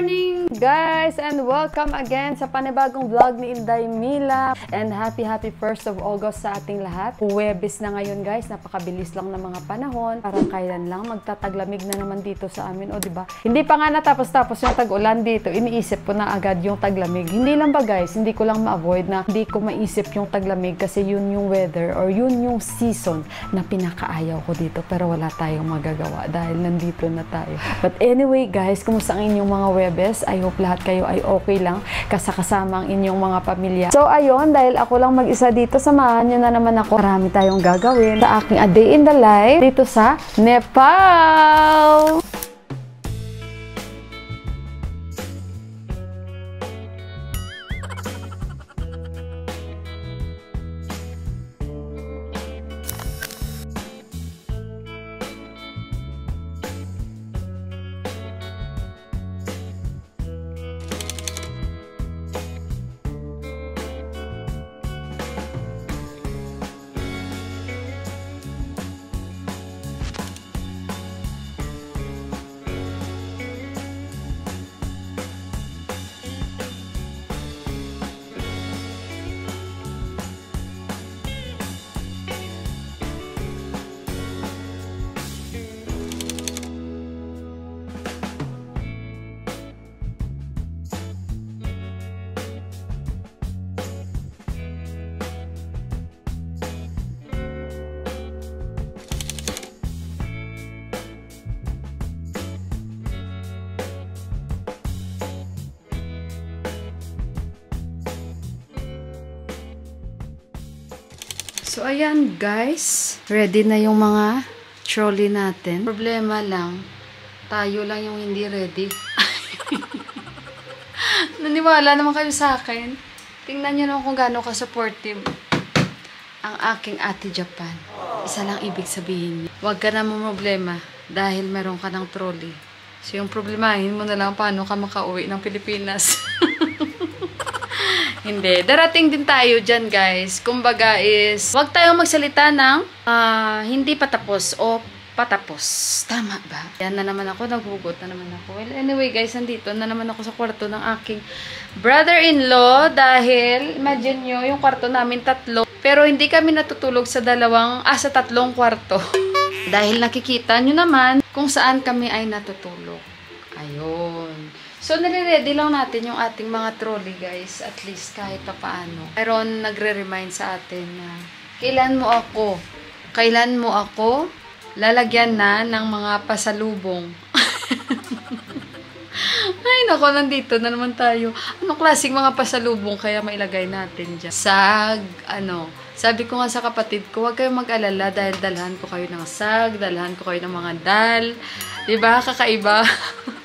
morning guys and welcome again sa panibagong vlog ni Inday Mila and happy 1st of August sa ating lahat. Huwebes na ngayon guys, napakabilis lang ng mga panahon. Parang kailan lang magtataglamig na naman dito sa amin, o diba? Hindi pa nga natapos-tapos yung tag-ulan dito, iniisip ko na agad yung taglamig. Hindi lang ba guys, hindi ko lang ma-avoid na hindi ko maisip yung taglamig kasi yun yung weather or yun yung season na pinakaayaw ko dito, pero wala tayong magagawa dahil nandito na tayo. But anyway guys, kumusta ang inyong mga Huwebes? I hope lahat kayo ay okay lang kasama ang inyong mga pamilya. So ayun, dahil ako lang mag-isa dito, samahan nyo na naman ako. Marami tayong gagawin sa aking A Day in the Life dito sa Nepal! So, ayan guys. Ready na yung mga trolley natin. Problema lang, tayo lang yung hindi ready. Naniwala naman kayo sa akin. Tingnan nyo naman kung gaano ka-supportive ang aking ate Japan. Isa lang ibig sabihin niya. Huwag ka na problema dahil meron ka ng trolley. So, yung problemahin mo na lang paano ka makauwi ng Pilipinas. Hindi. Darating din tayo dyan, guys. Kumbaga is, huwag tayong magsalita ng hindi patapos o patapos. Tama ba? Yan na naman ako. Nagugot na naman ako. Well, anyway, guys, nandito na naman ako sa kwarto ng aking brother-in-law dahil, imagine nyo, yung kwarto namin 3. Pero hindi kami natutulog sa sa 3 kwarto. Dahil nakikita nyo naman kung saan kami ay natutulog. Ayun. So, nire-ready lang natin yung ating mga trolley, guys. At least, kahit pa paano. Mayroon nagre-remind sa atin na kailan mo ako lalagyan na ng mga pasalubong. Ay, nako, nandito na naman tayo. Anong klaseng mga pasalubong kaya mailagay natin dyan? Sabi ko nga sa kapatid ko, huwag kayong mag-alala dahil dalhan ko kayo ng sag, dalhan ko kayo ng mga dal. Diba? Kakaiba.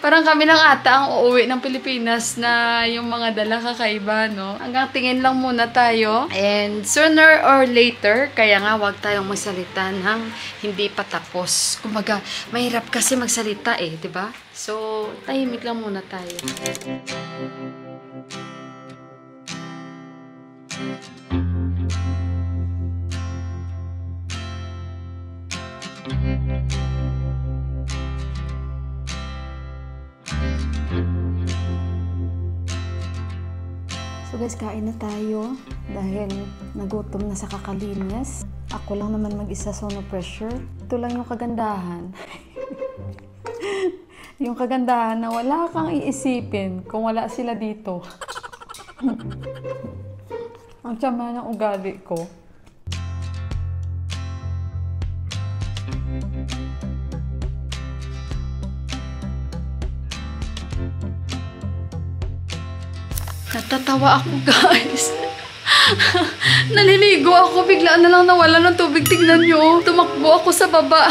Parang kami lang ata ang uuwi ng Pilipinas na yung mga dala kakaiba, no? Hanggang tingin lang muna tayo. And sooner or later, kaya nga huwag tayong magsalita ng hindi pa tapos. Kumbaga, mahirap kasi magsalita eh, diba? So, tahimik lang muna tayo. So guys, kain na tayo dahil nagutom na sa kakalinis. Ako lang naman mag-isa, so no pressure. Ito lang yung kagandahan. Yung kagandahan na wala kang iisipin kung wala sila dito. Ang sama ng ugali ko. Natatawa ako, guys. Naliligo ako, biglaan na lang nawala ng tubig. Tignan nyo, tumakbo ako sa baba.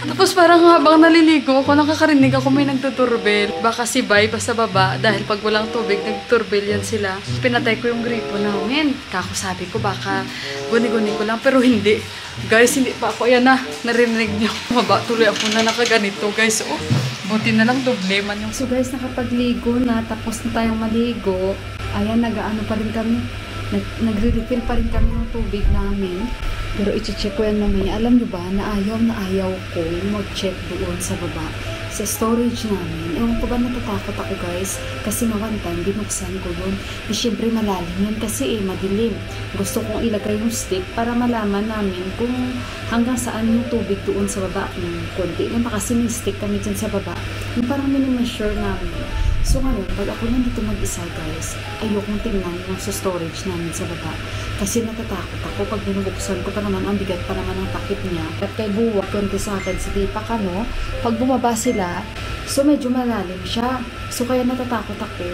Tapos parang habang naliligo ako, nakakarinig ako may nagtuturbel. Baka si Bay pa sa baba dahil pag walang tubig, nagtuturbel yan sila. Pinatay ko yung gripo namin. Kako sabi ko, baka guni-guni ko lang, pero hindi. Guys, hindi pa ako. Ayan na, narinig nyo. Maba, tuloy ako na nakaganito, guys. Oh, buti na lang doble man yung... So guys, nakapagligo na, tapos na tayong maligo. Ayan, nag-ano pa rin kami. Nagre-refill pa rin kami ng tubig namin. Pero i-check ko yan mamaya. Alam nyo ba, na ayaw ko mag-check doon sa baba. sa storage namin. Ewan ko ba natatakot ako guys, kasi nga one time binuksan ko yun. E syempre malalim yun kasi madilim. Gusto kong ilagay yung stick para malaman namin kung hanggang saan yung tubig doon sa baba. Kung konti lang kasi may stick kami dyan sa baba. Yung parang mini-measure namin. So ngayon, pag ako nandito mag-isa guys, ayokong tingnan yung sa storage namin sa baba. Kasi natatakot ako pag binubuksan ko pa naman, ang bigat pa naman ang takip niya. At kay Buwa, konti sa akin, si Deepak pag bumaba sila, so medyo malalim siya. So kaya natatakot ako.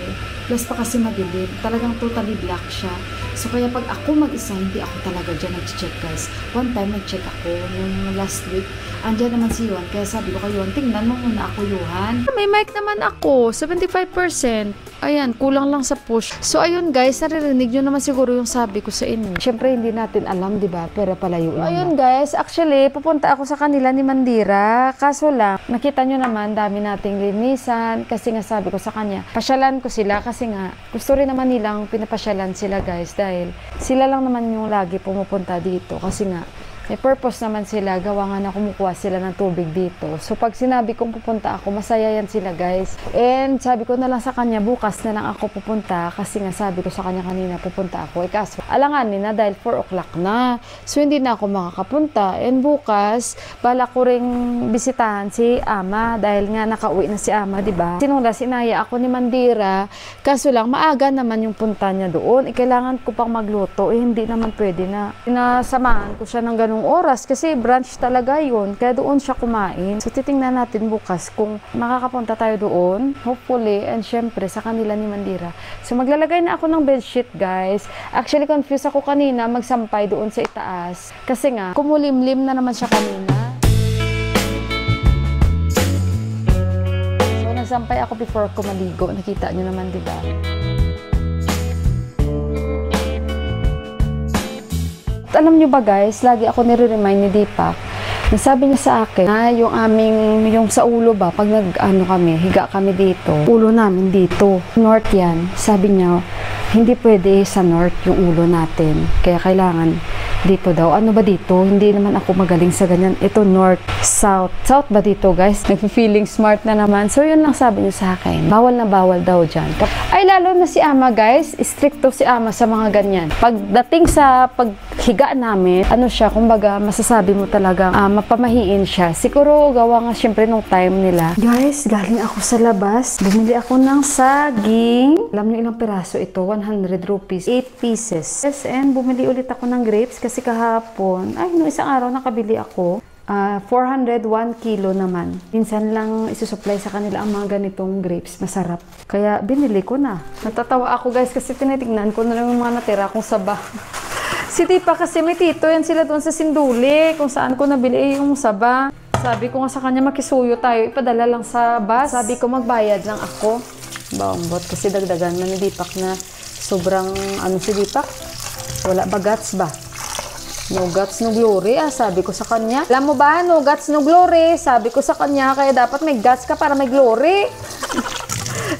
Plus pa kasi madilim. Talagang totally black siya. So kaya pag ako mag-isa, hindi ako talaga dyan nag-check guys. One time nag-check ako yung last week. Andyan naman si Yuan. Kaya sabi ko kay Yuan, tingnan mo muna ako Yuhan. May mic naman ako. 75%. Ayan, kulang lang sa push. So ayun guys, naririnig nyo naman siguro yung sabi ko sa inyo. Siyempre hindi natin alam, di ba? Pero palayo yun. Ayun guys, actually, pupunta ako sa kanila ni Mandira. Kaso lang, nakita nyo naman, dami nating linisan. Kasi nga sabi ko sa kanya, pasyalan ko sila kasi nga, gusto rin naman nilang pinapasyalan sila guys. Dahil sila lang naman yung lagi pumupunta dito. Kasi nga, may purpose naman sila, gawa nga na kumukuha sila ng tubig dito. So pag sinabi kong pupunta ako, masaya yan sila guys. And sabi ko na lang sa kanya, bukas na lang ako pupunta. Kasi nga sabi ko sa kanya kanina, pupunta ako. Kaso, alanganin na dahil 4 o'clock na. So hindi na ako makakapunta. And bukas, bala ko ring bisitahan si Ama. Dahil nga nakauwi na si Ama, diba? Sinula, sinaya ako ni Mandira. Kaso lang, maaga naman yung punta niya doon. Kailangan ko pang magluto. Hindi naman pwede na. Sinasamahan ko siya ng ganung oras kasi brunch talaga yun. Kaya doon siya kumain. So titingnan natin bukas kung makakapunta tayo doon. Hopefully, and syempre sa kanila ni Mandira. So maglalagay na ako ng bedsheet guys. Actually confused ako kanina magsampay doon sa itaas. Kasi nga, kumulimlim na naman siya kanina. So nagsampay ako before ko maligo. Nakita nyo naman, diba? Alam nyo ba guys, lagi ako nire-remind ni Deepak. Nasabi niya sa akin na yung sa ulo ba, pag kami, higa kami dito, ulo namin dito, north yan. Sabi niya, hindi pwede sa north yung ulo natin. Kaya kailangan dito daw. Ano ba dito? Hindi naman ako magaling sa ganyan. Ito north, south. South ba dito guys? Nagfe-feeling smart na naman. So yun lang sabi niya sa akin. Bawal na bawal daw dyan. Ay lalo na si Ama guys. Stricto si Ama sa mga ganyan. Pagdating sa paghiga namin, ano siya, kumbaga masasabi mo talaga mapamahiin siya. Siguro gawa nga syempre nung time nila. Guys, galing ako sa labas. Bumili ako ng saging. Alam niyo ilang piraso ito? 100 rupees. 8 pieces. Yes, and bumili ulit ako ng grapes kasi kahapon, nung isang araw nakabili ako. 401 kilo naman. Minsan lang isusupply sa kanila ang mga ganitong grapes. Masarap. Kaya binili ko na. Natatawa ako guys kasi tinitignan ko na lang yung mga natira kong saba. Si Tipa kasi may tito yan sila doon sa Sinduli. Kung saan ko nabili yung saba. Sabi ko nga sa kanya makisuyo tayo. Ipadala lang sa bus. Sabi ko magbayad lang ako. Bambot kasi dagdagan na ni Deepak na sobrang si Deepak. Wala ba guts ba? No guts, no glory. Sabi ko sa kanya. Alam mo ba, no guts, no glory. Sabi ko sa kanya, kaya dapat may guts ka para may glory.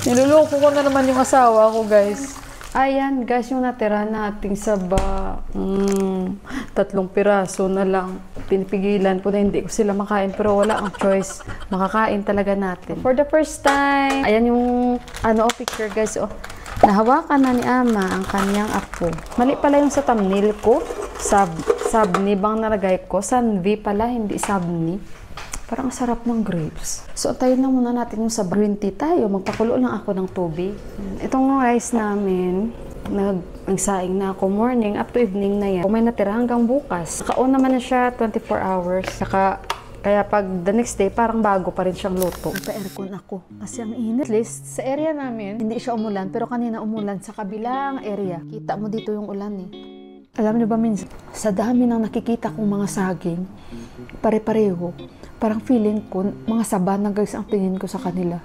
Niluloko ko na naman yung asawa ko, guys. Ayan, guys, yung natira nating saba. 3 piraso na lang. Pinipigilan ko na hindi ko sila makain, pero wala ang choice. Makakain talaga natin. For the first time, ayan yung picture, guys. Nahawakan na ni Ama ang kanyang apo. Mali pala yung sa thumbnail ko. Sabni bang nalagay ko? Sanvi pala, hindi sabni. Parang sarap ng grapes. So, tayo na muna natin yung sa green tea tayo. Magpakulo lang ako ng tubig. Itong rice namin, nagsaing na ako morning up to evening na yan. Kung may natira hanggang bukas. Naka-on naman na siya 24 hours. Kaya pag the next day, parang bago pa rin siyang luto. Pa-aircon ako. Kasi ang init. At least, sa area namin, hindi siya umulan. Pero kanina umulan sa kabilang area. Kita mo dito yung ulan eh. Alam niyo ba minsan, sa dami ng nakikita kong mga saging, pare-pareho, parang feeling ko, mga saba na guys ang tingin ko sa kanila.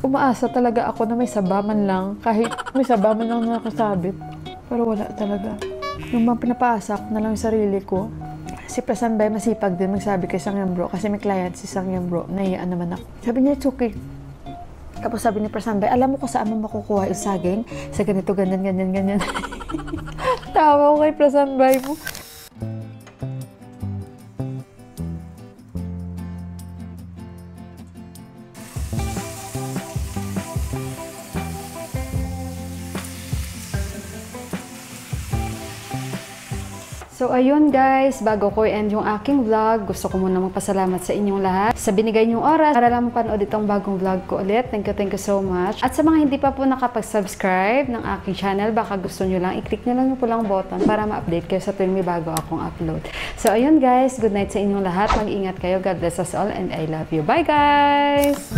Umaasa talaga ako na may saba man lang, kahit may saba man lang nakasabit. Pero wala talaga. Yung mga pinapaasa ko na lang yung sarili ko. Si Prasanbay masipag din magsabi kay Sangyang Bro, kasi may client si Sangyang Bro, nahiyaan naman ako. Sabi niya, it's okay. Tapos sabi ni Prasanbay, alam mo ko saan mo makukuha yung saging? Sa ganito, ganyan, ganyan, ganyan. Tawa ko kay Prasanbay mo. So ayun guys, bago ko i-end yung aking vlog, gusto ko muna magpasalamat sa inyong lahat sa binigay niyong oras para lang mapanood itong bagong vlog ko ulit. Thank you so much. At sa mga hindi pa po nakapag-subscribe ng aking channel, baka gusto nyo lang, i-click nyo lang yung pulang button para ma-update kayo sa tuwing may bago akong upload. So ayun guys, good night sa inyong lahat. Mag-ingat kayo. God bless us all and I love you. Bye guys!